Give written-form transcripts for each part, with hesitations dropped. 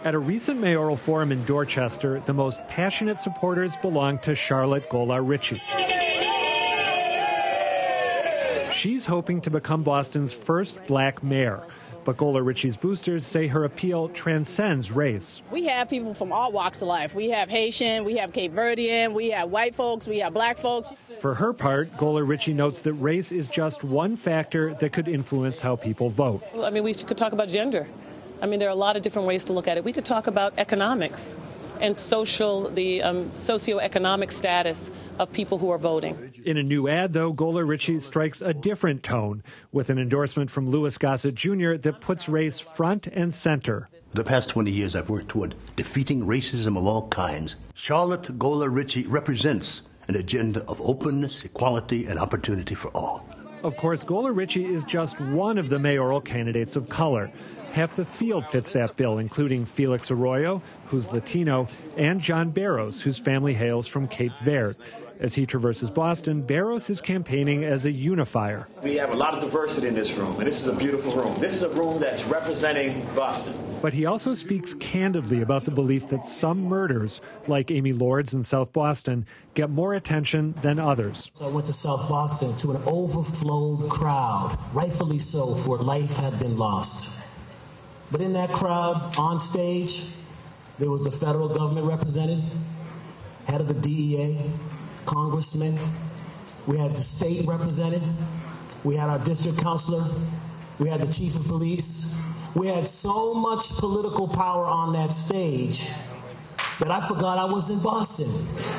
At a recent mayoral forum in Dorchester, the most passionate supporters belong to Charlotte Golar Richie. She's hoping to become Boston's first black mayor. But Golar Richie's boosters say her appeal transcends race. We have people from all walks of life. We have Haitian, we have Cape Verdean, we have white folks, we have black folks. For her part, Golar Richie notes that race is just one factor that could influence how people vote. I mean, we could talk about gender. I mean, there are a lot of different ways to look at it. We could talk about economics and the socioeconomic status of people who are voting. In a new ad, though, Golar Richie strikes a different tone with an endorsement from Louis Gossett Jr. that puts race front and center. The past 20 years, I've worked toward defeating racism of all kinds. Charlotte Golar Richie represents an agenda of openness, equality, and opportunity for all. Of course, Golar Richie is just one of the mayoral candidates of color. Half the field fits that bill, including Felix Arroyo, who's Latino, and John Barros, whose family hails from Cape Verde. As he traverses Boston, Barros is campaigning as a unifier. We have a lot of diversity in this room, and this is a beautiful room. This is a room that's representing Boston. But he also speaks candidly about the belief that some murders, like Amy Lord's in South Boston, get more attention than others. So I went to South Boston to an overflowed crowd, rightfully so, for life had been lost. But in that crowd, on stage, there was the federal government represented, head of the DEA, congressmen. We had the state represented. We had our district councilor. We had the chief of police. We had so much political power on that stage that I forgot I was in Boston.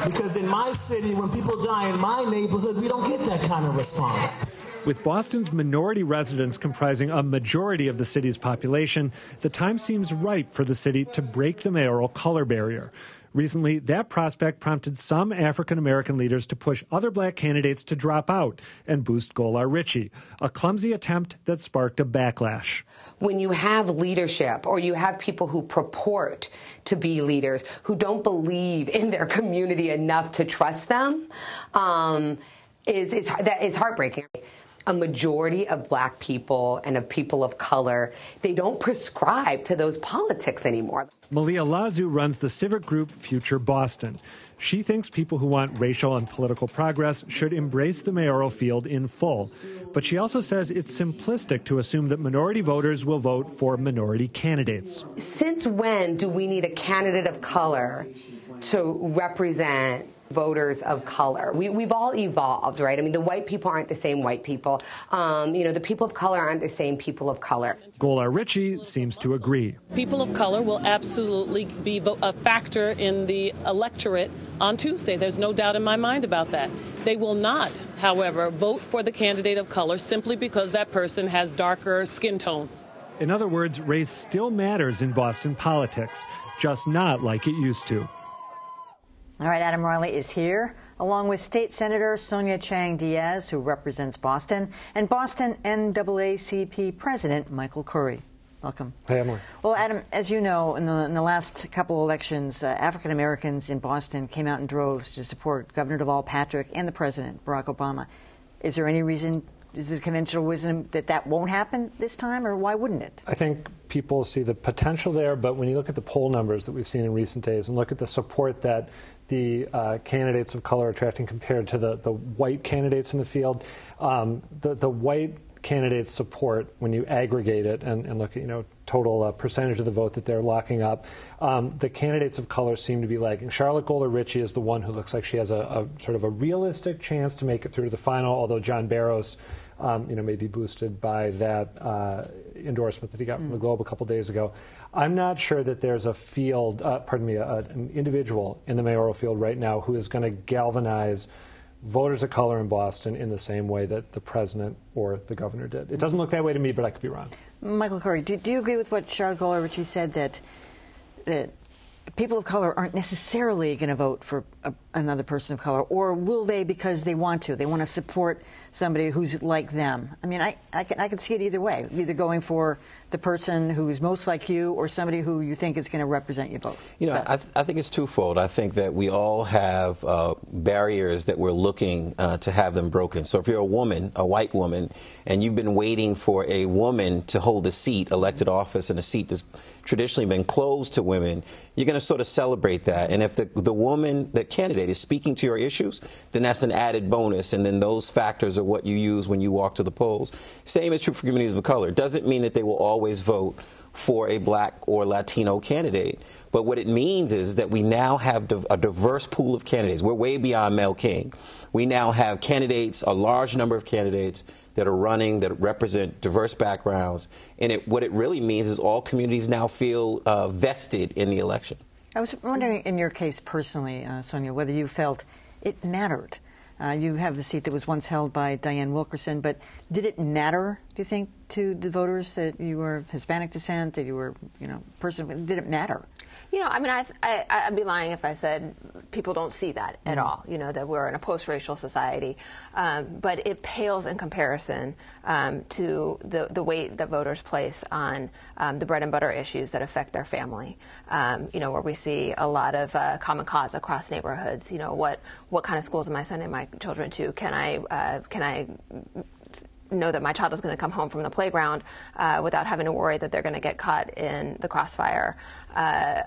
Because in my city, when people die in my neighborhood, we don't get that kind of response. With Boston's minority residents comprising a majority of the city's population, the time seems ripe for the city to break the mayoral color barrier. Recently, that prospect prompted some African-American leaders to push other black candidates to drop out and boost Golar Richie, a clumsy attempt that sparked a backlash. When you have leadership or you have people who purport to be leaders who don't believe in their community enough to trust them, is heartbreaking. A majority of black people and of people of color, they don't prescribe to those politics anymore. Malia Lazu runs the civic group Future Boston. She thinks people who want racial and political progress should embrace the mayoral field in full. But she also says it's simplistic to assume that minority voters will vote for minority candidates. Since when do we need a candidate of color to represent voters of color? We've all evolved, right? I mean, the white people aren't the same white people. The people of color aren't the same people of color. Golar Richie seems to agree. People of color will absolutely be a factor in the electorate on Tuesday. There's no doubt in my mind about that. They will not, however, vote for the candidate of color simply because that person has darker skin tone. In other words, race still matters in Boston politics, just not like it used to. All right, Adam Riley is here, along with State Senator Sonia Chang Diaz, who represents Boston, and Boston NAACP President Michael Curry. Welcome. Hey, Emily. Well, Adam, as you know, in the last couple of elections, African Americans in Boston came out in droves to support Governor Deval Patrick and the President, Barack Obama. Is there any reason, is it conventional wisdom that won't happen this time, or why wouldn't it? I think people see the potential there, but when you look at the poll numbers that we've seen in recent days and look at the support that the candidates of color are attracting compared to the white candidates in the field, the white candidates' support, when you aggregate it and look at total percentage of the vote that they're locking up, the candidates of color seem to be lagging. Charlotte Golar Richie is the one who looks like she has a sort of a realistic chance to make it through to the final, although John Barros may be boosted by that endorsement that he got from the Globe a couple days ago. I'm not sure that there's a field, an individual in the mayoral field right now who is going to galvanize voters of color in Boston in the same way that the president or the governor did. It doesn't look that way to me, but I could be wrong. Michael Curry, do you agree with what Charlotte Golar Richie said, that people of color aren't necessarily going to vote for another person of color, or will they because they want to? They want to support somebody who's like them. I mean, I can see it either way, either going for the person who is most like you or somebody who you think is going to represent you both. You know, I think it's twofold. I think that we all have barriers that we're looking to have them broken. So if you're a woman, a white woman, and you've been waiting for a woman to hold a seat, elected office, and a seat that's traditionally been closed to women, you're going to sort of celebrate that. And if the woman, the candidate, is speaking to your issues, then that's an added bonus. And then those factors are what you use when you walk to the polls. Same is true for communities of color. It doesn't mean that they will always vote for a black or Latino candidate. But what it means is that we now have a diverse pool of candidates. We're way beyond Mel King. We now have candidates, a large number of candidates that are running, that represent diverse backgrounds. And what it really means is all communities now feel vested in the election. I was wondering, in your case personally, Sonia, whether you felt it mattered. You have the seat that was once held by Diane Wilkerson, but did it matter, do you think, to the voters that you were of Hispanic descent, that you were, person? Did it matter? I mean, I'd be lying if I said people don't see that at all, that we're in a post-racial society. But it pales in comparison to the weight that voters place on the bread and butter issues that affect their family, where we see a lot of common cause across neighborhoods. What kind of schools am I sending my children to? Can I know that my child is going to come home from the playground without having to worry that they're going to get caught in the crossfire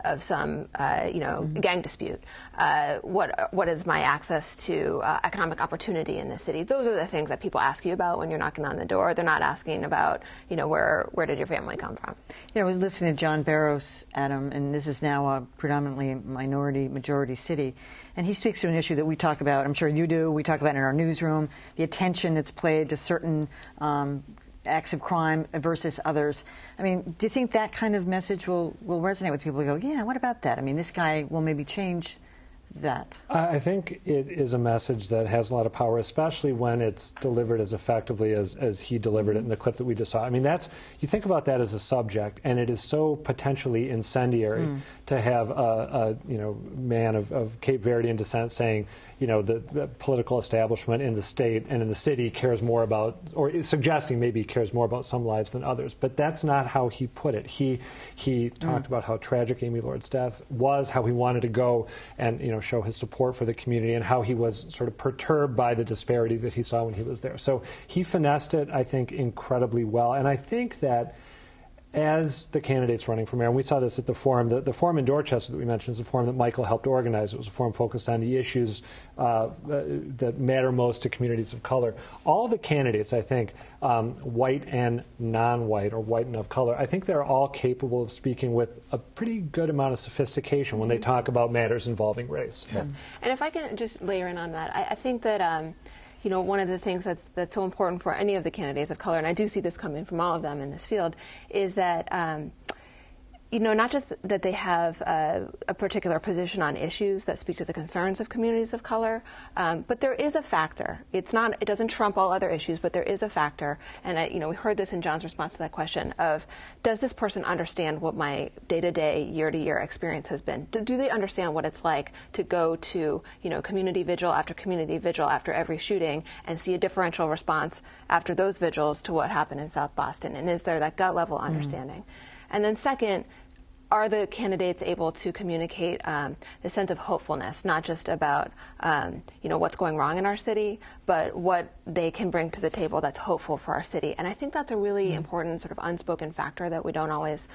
of some, gang dispute? What is my access to economic opportunity in this city? Those are the things that people ask you about when you're knocking on the door. They're not asking about, where did your family come from? Yeah, I was listening to John Barros, Adam, and this is now a predominantly majority city. And he speaks to an issue that we talk about, I'm sure you do, we talk about in our newsroom, the attention that's played to certain acts of crime versus others. I mean, do you think that kind of message will resonate with people who go, yeah, what about that? I mean, this guy will maybe change that. I think it is a message that has a lot of power, especially when it's delivered as effectively as he delivered it in the clip that we just saw. I mean, you think about that as a subject, and it is so potentially incendiary to have a man of Cape Verdean descent saying, the political establishment in the state and in the city cares more about, or is suggesting maybe cares more about some lives than others. But that's not how he put it. He talked about how tragic Amy Lord's death was, how he wanted to go and show his support for the community, and how he was sort of perturbed by the disparity that he saw when he was there. So he finessed it, I think, incredibly well. And I think that as the candidates running for mayor, and we saw this at the forum, the forum in Dorchester that we mentioned is a forum that Michael helped organize. It was a forum focused on the issues that matter most to communities of color. All the candidates, I think, white and non-white, or white and of color, I think they're all capable of speaking with a pretty good amount of sophistication when they talk about matters involving race. Yeah. And if I can just layer in on that, I think that one of the things that's so important for any of the candidates of color, and I do see this coming from all of them in this field, is that not just that they have a particular position on issues that speak to the concerns of communities of color, but there is a factor. It doesn't trump all other issues, but there is a factor. And we heard this in John's response to that question of, does this person understand what my day-to-day, year-to-year experience has been? Do they understand what it's like to go to community vigil after every shooting and see a differential response after those vigils to what happened in South Boston? And is there that gut level understanding? And then second, are the candidates able to communicate the sense of hopefulness, not just about what's going wrong in our city, but what they can bring to the table that's hopeful for our city? And I think that's a really important sort of unspoken factor that we don't always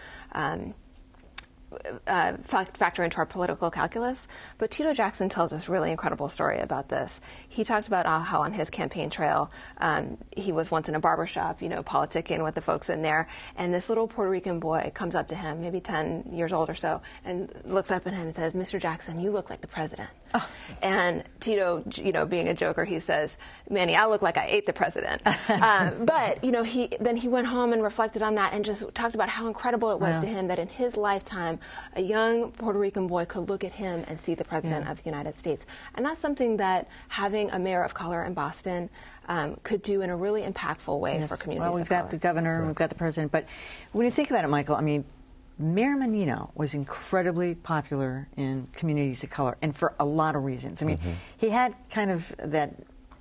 factor into our political calculus. But Tito Jackson tells this really incredible story about this. He talks about how on his campaign trail, he was once in a barbershop, politicking with the folks in there, and this little Puerto Rican boy comes up to him, maybe 10 years old or so, and looks up at him and says, "Mr. Jackson, you look like the president." Oh. And Tito, being a joker, he says, "Manny, I look like I ate the president." But, he went home and reflected on that and just talked about how incredible it was to him that in his lifetime, a young Puerto Rican boy could look at him and see the president of the United States. And that's something that having a mayor of color in Boston could do in a really impactful way for communities of color. Well, we've got the governor, we've got the president. But when you think about it, Michael, I mean, Mayor Menino was incredibly popular in communities of color, and for a lot of reasons. I mean, he had kind of that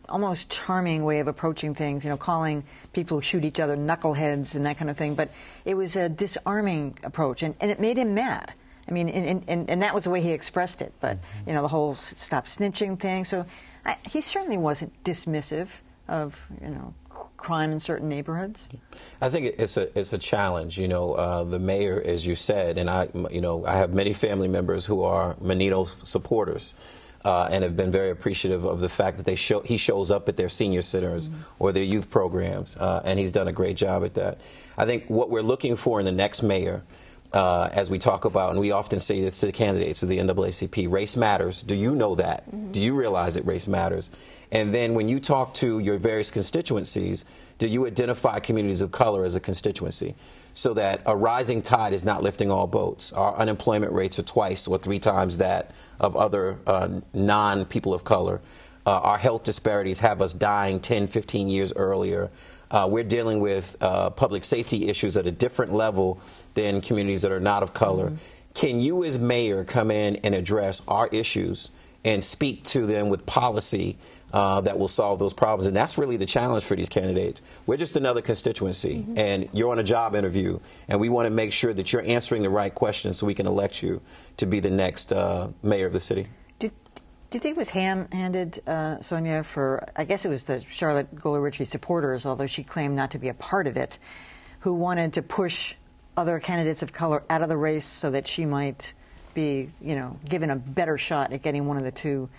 almost charming way of approaching things, you know, calling people who shoot each other knuckleheads and that kind of thing, but it was a disarming approach, and it made him mad. I mean, and that was the way he expressed it, but, you know, the whole stop snitching thing. So he certainly wasn't dismissive of, you know, crime in certain neighborhoods. I think it's a challenge. You know, the mayor, as you said, and I have many family members who are Menino supporters, and have been very appreciative of the fact that he shows up at their senior centers or their youth programs, and he's done a great job at that. I think what we're looking for in the next mayor, as we talk about, and we often say this to the candidates of the NAACP, race matters. Do you know that? Do you realize that race matters? And then when you talk to your various constituencies, do you identify communities of color as a constituency so that a rising tide is not lifting all boats? Our unemployment rates are twice or 3 times that of other non-people of color. Our health disparities have us dying 10, 15 years earlier. We're dealing with public safety issues at a different level than communities that are not of color. Can you as mayor come in and address our issues and speak to them with policy that will solve those problems? And that's really the challenge for these candidates. We're just another constituency, and you're on a job interview, and we want to make sure that you're answering the right questions so we can elect you to be the next mayor of the city. Do you think it was ham-handed, Sonia, for, I guess it was the Charlotte Golar Richie supporters, although she claimed not to be a part of it, who wanted to push other candidates of color out of the race so that she might be, you know, given a better shot at getting one of the 2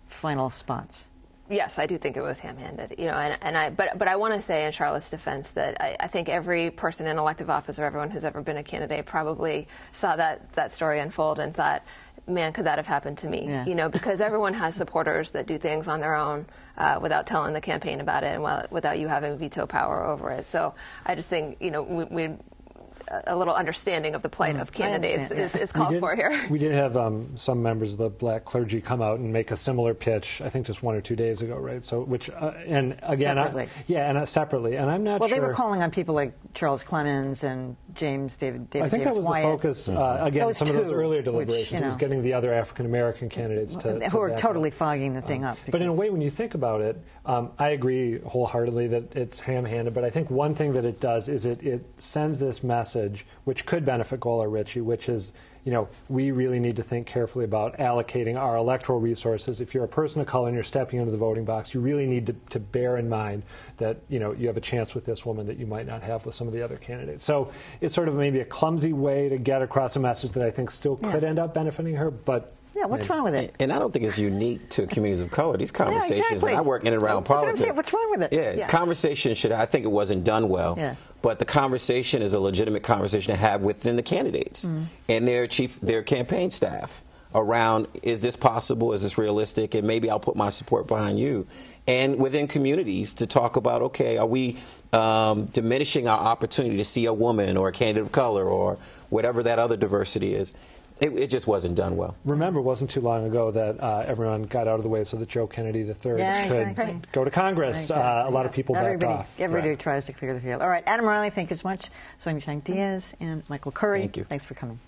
final spots? Yes, I do think it was ham-handed, you know, but I want to say in Charlotte's defense that I think every person in elective office or everyone who's ever been a candidate probably saw that story unfold and thought, man, could that have happened to me? Yeah. You know, because everyone has supporters that do things on their own without telling the campaign about it and without you having veto power over it. So I just think, you know, we a little understanding of the plight of candidates is called for here. We did have some members of the black clergy come out and make a similar pitch, I think just 1 or 2 days ago, right? So, which, and again, separately. Separately. And I'm not sure. Well, they were calling on people like Charles Clemens and James David I think that was Wyatt. the focus, again, some of those earlier deliberations, which, you know, was getting the other African-American candidates who are totally fogging the thing up. But in a way, when you think about it, I agree wholeheartedly that it's ham-handed, but I think one thing that it does is it sends this message, which could benefit Golar Richie, which is, you know, we really need to think carefully about allocating our electoral resources. If you're a person of color and you're stepping into the voting box, you really need to bear in mind that, you know, you have a chance with this woman that you might not have with some of the other candidates. So it's sort of maybe a clumsy way to get across a message that I think still could end up benefiting her, but... Yeah, what's wrong with it? And I don't think it's unique to communities of color. These conversations, and I work in and around politics. That's what I'm saying. What's wrong with it? Yeah, conversation should, I think it wasn't done well. Yeah. But the conversation is a legitimate conversation to have within the candidates and their campaign staff around, is this possible, is this realistic, and maybe I'll put my support behind you. And within communities to talk about, okay, are we diminishing our opportunity to see a woman or a candidate of color or whatever that other diversity is? It just wasn't done well. Remember, it wasn't too long ago that everyone got out of the way so that Joe Kennedy III could go to Congress. A lot of people backed off. Everybody tries to clear the field. All right, Adam Riley, thank you so much. Sonia Chang Diaz and Michael Curry. Thank you. Thanks for coming.